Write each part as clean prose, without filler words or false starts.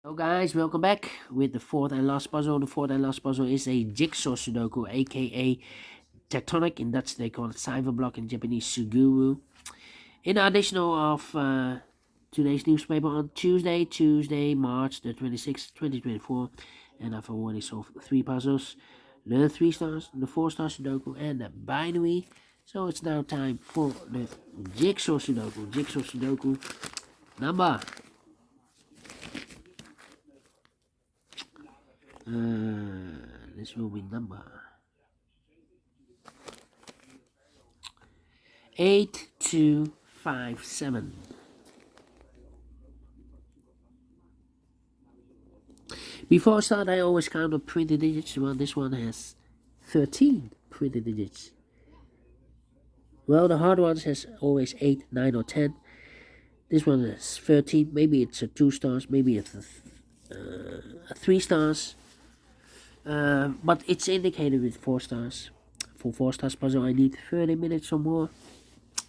Hello guys, welcome back with the fourth and last puzzle. The fourth and last puzzle is a jigsaw Sudoku, aka Tectonic. In Dutch they call it cipher block, in Japanese Suguru. In the additional of today's newspaper on Tuesday, March the 26th, 2024. And I've already solved three puzzles. The 3 stars, the 4-star Sudoku, and the binary. So it's now time for the jigsaw Sudoku. Jigsaw Sudoku number this will be number 8257. Before I start, I always count the printed digits. Well, this one has 13 printed digits. Well, the hard ones has always 8, 9, or 10. This one has 13. Maybe it's a 2 stars, maybe it's a 3 stars. But it's indicated with 4 stars. For 4 stars puzzle, I need 30 minutes or more.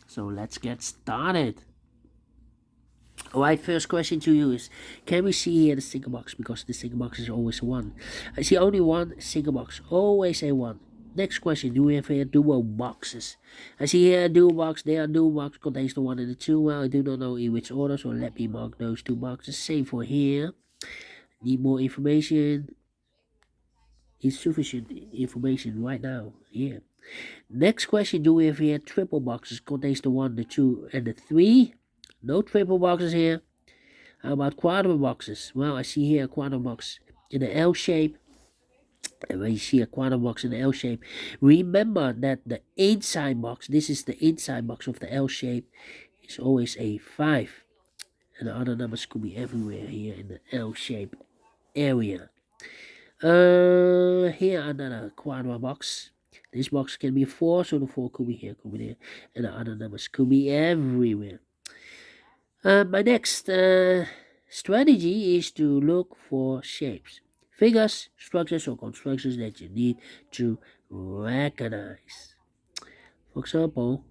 So let's get started. Alright, first question to you is, can we see here the single box? Because the single box is always 1. I see only one single box, always a 1. Next question, do we have here duo boxes? I see here a duo box, there are duo box, contains the 1 and the 2. Well, I do not know in which order, so let me mark those 2 boxes. Same for here. Need more information. Insufficient information right now. Yeah. Next question, do we have here triple boxes? Contains the 1, the 2, and the 3. No triple boxes here. How about quadruple boxes? Well, I see here a quadruple box in the L shape. And when you see a quadruple box in the L shape, remember that the inside box, this is the inside box of the L shape, is always a 5. And the other numbers could be everywhere here in the L shape area. Here another quadruple box. This box can be 4, so the 4 could be here, could be there. And the other numbers could be everywhere. My next strategy is to look for shapes, figures, structures, or constructions that you need to recognize. For example,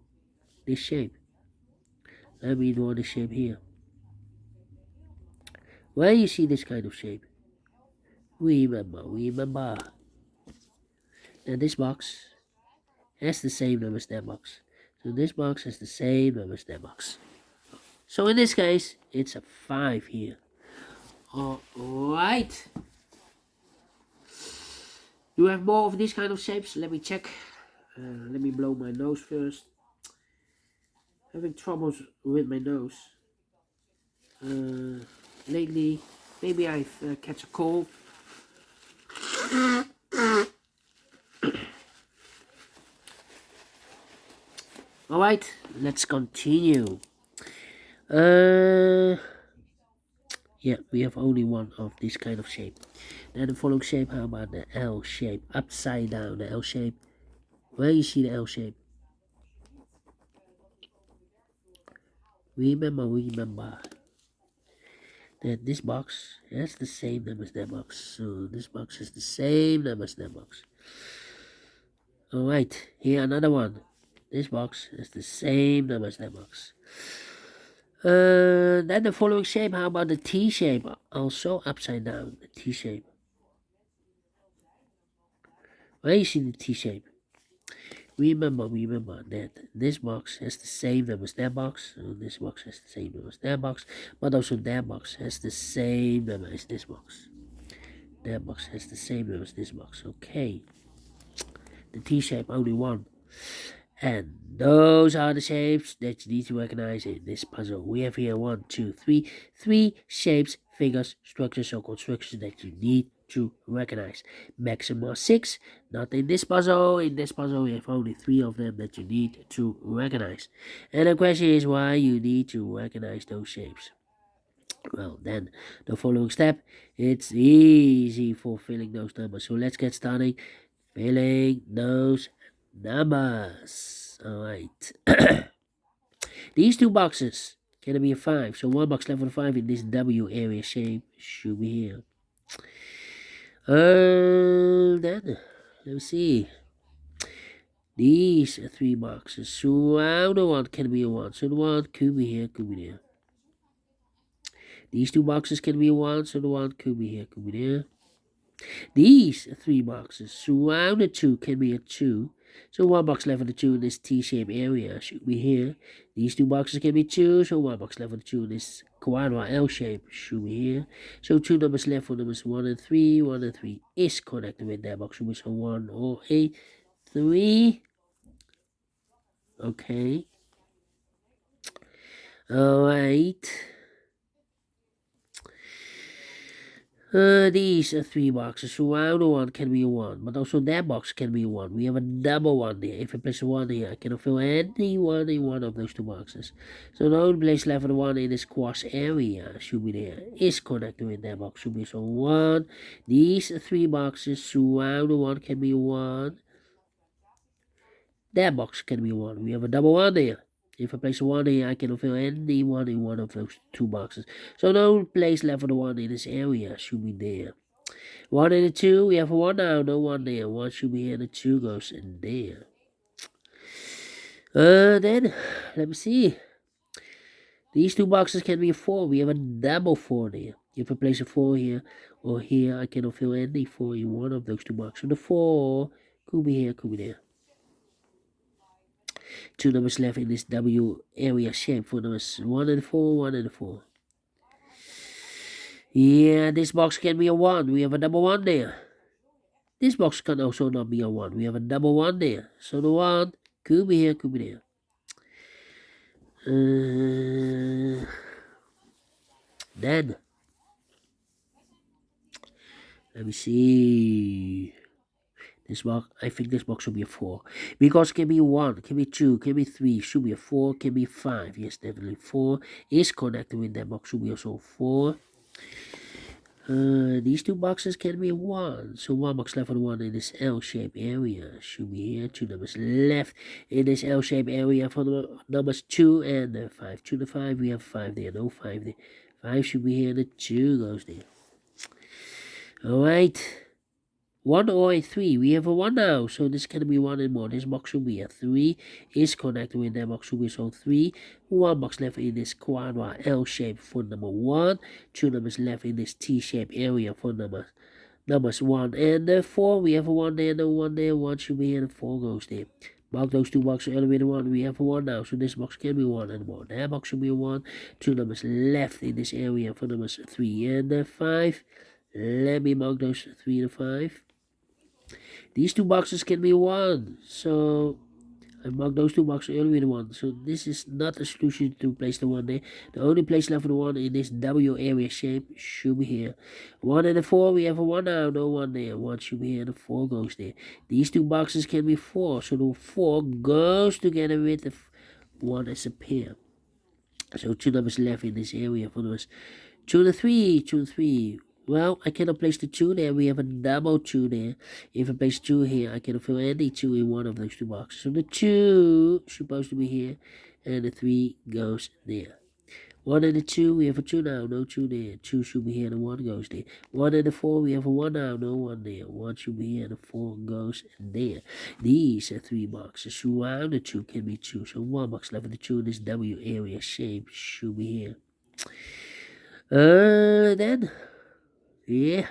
this shape. Let me draw the shape here. Where you see this kind of shape, remember. And this box has the same number as that box. So this box has the same number as that box. So in this case, it's a 5 here. Alright. Do you have more of these kind of shapes? Let me check. Let me blow my nose first. Having troubles with my nose. Lately, maybe I've catch a cold. Alright, let's continue. Yeah, we have only one of this kind of shape. Then the following shape, how about the L shape? Upside down, the L shape. Where you see the L shape? Remember that this box has the same number as that box. So this box has the same number as that box. Alright, here another one. This box has the same number as that box. Then the following shape, how about the T shape? Also upside down, the T shape. Where you see the T shape? Remember that this box has the same number as that box. So this box has the same number as that box. But also that box has the same number as this box. That box has the same number as this box. Okay. The T shape, only one. And those are the shapes that you need to recognize in this puzzle. We have here 1, 2, 3, 3 shapes, figures, structures, or constructions that you need to recognize. Maximum 6, not in this puzzle. In this puzzle, we have only 3 of them that you need to recognize. And the question is why you need to recognize those shapes. Well, then the following step, it's easy for filling those numbers. So let's get started filling those numbers. Alright. These 2 boxes can be a 5. So 1 box left for the 5 in this W area shape should be here. Then let's see. These 3 boxes. So the 1 can be a 1. So the 1 could be here, could be there. These two boxes can be one, so the one could be here, could be there. These three boxes surround the two can be a two. So one box left of the two in this T-shaped area should be here. These two boxes can be two, so one box left of the two in this quadra L shape should be here. So two numbers left for numbers 1 and 3. 1 and 3 is connected with that box, so 1 or a 3. Okay. Alright. These three boxes surround the one can be a 1, but also that box can be a 1. We have a double 1 there. If I place a 1 here, I can fill any one in one of those two boxes. So the only place left for the 1 in this cross area should be there. Is connected with that box. Should be so 1. These three boxes surround the 1 can be a 1. That box can be a 1. We have a double 1 there. If I place a 1 here, I can fill any one in one of those two boxes. So no place left for the 1 in this area should be there. 1 and a 2, we have a 1 now, no 1 there. 1 should be here, and the 2 goes in there. Then, let me see. These two boxes can be a 4. We have a double 4 there. If I place a 4 here or here, I cannot fill any 4 in one of those two boxes. So the 4 could be here, could be there. Two numbers left in this W area shape for numbers 1 and 4, 1 and 4. Yeah, this box can be a 1. We have a double 1 there. This box can also not be a 1. We have a double 1 there. So the 1 could be here, could be there. Then, let me see. This box, I think this box should be a 4. Because it can be 1, can be 2, can be 3, should be a 4, can be 5. Yes, definitely 4 is connected with that box, should be also 4. These two boxes can be 1. So one box left for the 1 in this L-shaped area should be here. Two numbers left in this L-shaped area for the numbers 2 and 5. 2 to 5, we have 5 there. No 5 there. 5 should be here, and the 2 goes there. Alright. 1 or a 3. We have a 1 now, so this can be 1 and more. This box should be a 3. Is connected with that box should be so 3. 1 box left in this quadra L shape for number 1. 2 numbers left in this T shaped area for numbers 1 and 4. We have a 1 there, no 1 there. 1 should be here, and 4 goes there. Mark those two boxes earlier with 1. We have a 1 now, so this box can be 1 and more. That box should be a 1. 2 numbers left in this area for numbers 3 and 5. Let me mark those 3 and 5. These two boxes can be 1. So I marked those two boxes earlier with 1. So this is not a solution to place the 1 there. The only place left for the 1 in this W area shape should be here. 1 and a 4, we have a 1 now, no 1 there. 1 should be here, and the 4 goes there. These two boxes can be 4. So the 4 goes together with the 1 as a pair. So 2 numbers left in this area for numbers 2 and 3, 2 and 3. Well, I cannot place the 2 there. We have a double 2 there. If I place 2 here, I cannot fill any 2 in one of those two boxes. So the 2 is supposed to be here, and the 3 goes there. 1 and the 2, we have a 2 now, no 2 there. 2 should be here, and the 1 goes there. 1 and the 4, we have a 1 now, no 1 there. 1 should be here, and the 4 goes there. These are 3 boxes. Surround the 2 can be 2. So 1 box left of the 2 in this W area shape should be here. Then... yeah.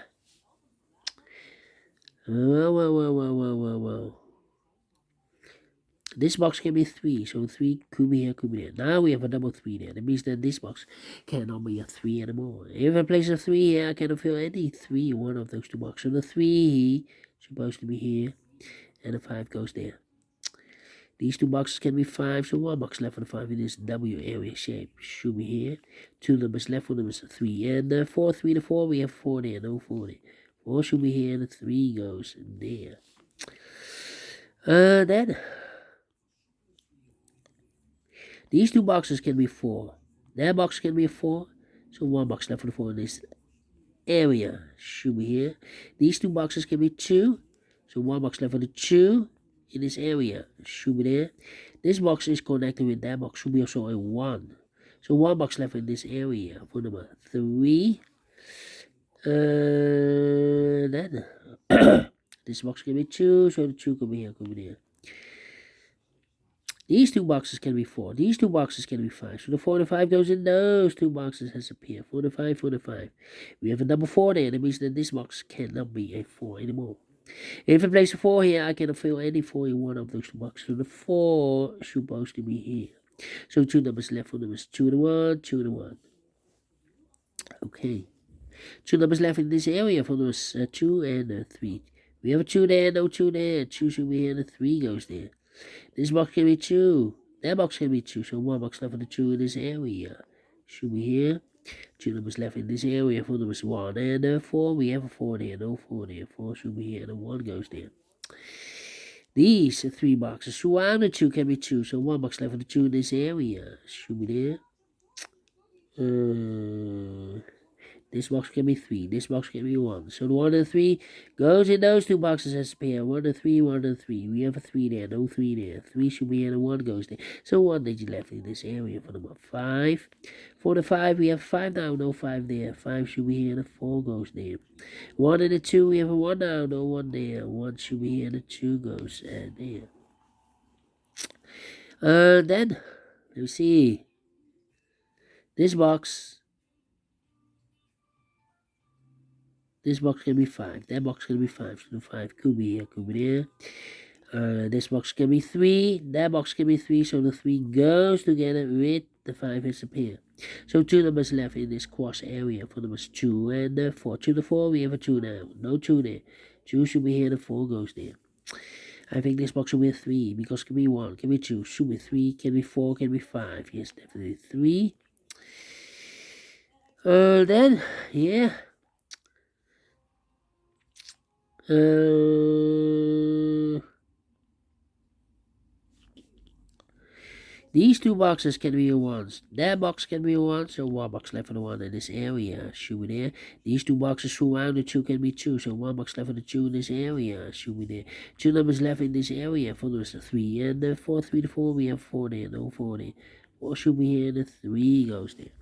Well. This box can be 3, so 3 could be here, could be there. Now we have a double 3 there. That means that this box cannot be a 3 anymore. If I place a 3 here, I cannot fill any 3 in one of those two boxes. So the 3 is supposed to be here, and the 5 goes there. These two boxes can be 5, so 1 box left for the 5 in this W area shape should be here. 2 numbers left for numbers 3 and 4. 3 to 4, we have 4 there, no 4 there. 4 should be here, and the 3 goes there. Then these two boxes can be 4. That box can be a 4, so 1 box left for the 4 in this area should be here. These two boxes can be 2, so 1 box left for the 2 in this area should be there. This box is connected with that box, should be also a 1. So 1 box left in this area for number 3. Then this box can be 2, so the 2 could be here, could be there. These 2 boxes can be 4. These 2 boxes can be 5. So the 4 and the 5 goes in those 2 boxes has appeared. 4 and 5, 4 and 5. We have a number 4 there. That means that this box cannot be a 4 anymore. If I place a 4 here, I cannot fill any 4 in one of those 2 boxes. So the 4 is supposed to be here. So 2 numbers left for numbers 2 and 1, 2 and 1. Okay. 2 numbers left in this area for numbers 2 and 3. We have a 2 there, no 2 there. 2 should be here and a 3 goes there. This box can be 2. That box can be 2. So 1 box left for the 2 in this area. Should be here. 2 numbers left in this area for numbers 1 and 4. We have a 4 there, no 4 there. 4 should be here and a 1 goes there. These 3 boxes surrounded 2 can be 2. So 1 box left for the 2 in this area. Should be there. This box can be 3. This box can be 1. So the 1 and 3 goes in those 2 boxes as a pair. 1 and 3, 1 and 3. We have a 3 there, no 3 there. 3 should be here and 1 goes there. So 1 digit left in this area for number 5. For the 5, we have 5 now, no 5 there. 5 should be here and a 4 goes there. 1 and a 2, we have a 1 now, no 1 there. 1 should be here and a 2 goes there. Then, let me see. This box can be 5. That box can be 5. So the 5 could be here, could be there. This box can be 3. That box can be 3. So the 3 goes together with the 5 as a pair. So 2 numbers left in this cross area for numbers 2 and 4. 2 to 4, we have a 2 now. No 2 there. 2 should be here, the 4 goes there. I think this box will be a 3 because it can be 1, can be 2, should be 3, can be 4, can be 5. Yes, definitely 3. Then, yeah. These 2 boxes can be 1s. That box can be 1, so 1 box left for the 1 in this area. Should be there. These 2 boxes surrounded 2 can be 2, so 1 box left for the 2 in this area. Should be there. 2 numbers left in this area for numbers 3 and 4. 3 to 4, we have 4 there, no 4 there. 4 should be here, and the 3 goes there.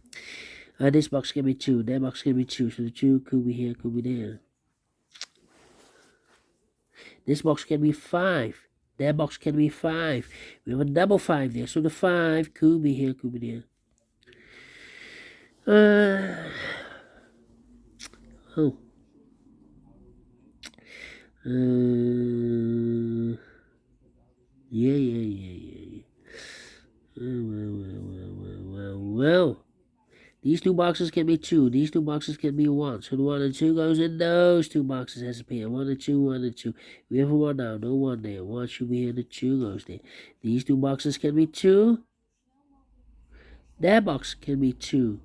This box can be 2. That box can be 2, so the 2 could be here, could be there. This box can be 5. That box can be 5. We have a double 5 there. So the 5 could be here, could be there. Yeah. Well. These 2 boxes can be 2. These 2 boxes can be 1. So the 1 and 2 goes in those 2 boxes as a pair. 1 and 2, 1 and 2. We have a 1 now. No 1 there. 1 should be here. The 2 goes there. These 2 boxes can be 2. That box can be 2.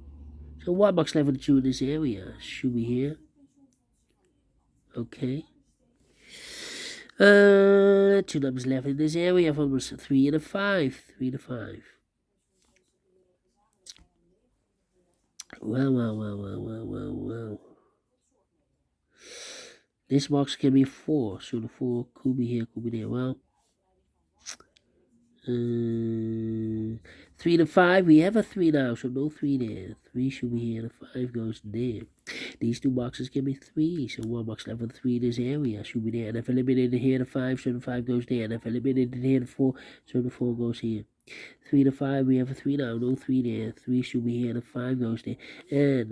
So 1 box left for the 2 in this area. Should be here. Okay. 2 numbers left in this area for 3 and a 5. 3 to 5. Well. This box can be 4, so the 4 could be here, could be there. Well, 3 to 5, we have a 3 now, so no 3 there. 3 should be here, the 5 goes there. These 2 boxes can be 3, so 1 box left for the 3 in this area should be there. And if eliminated here, the 5, so the 5 goes there. And if eliminated here, the 4, so the 4 goes here. 3 to 5, we have a 3 now, no 3 there. 3 should be here, the 5 goes there. And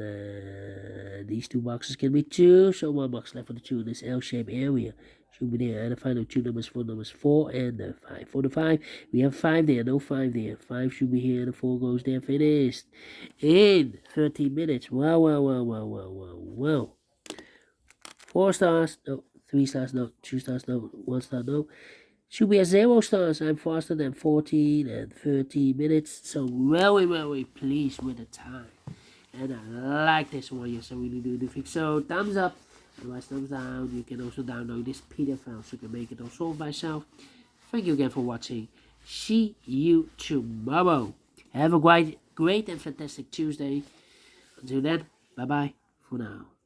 these 2 boxes can be 2, so 1 box left for the 2 in this L-shaped area should be there. And the final 2 numbers for numbers 4 and 5. For the 5, we have 5 there, no 5 there. 5 should be here, the 4 goes there. Finished in 13 minutes. Well. 4 stars, no. 3 stars, no. 2 stars, no. 1 star, no. Should be a 0 stars. I'm faster than 14 and 13 minutes. So very pleased with the time. And I like this one. Yes, I really do think so. Thumbs up. Otherwise, thumbs down. You can also download this PDF file so you can make it all solve by yourself. Thank you again for watching. See you tomorrow. Have a great and fantastic Tuesday. Until then, bye-bye for now.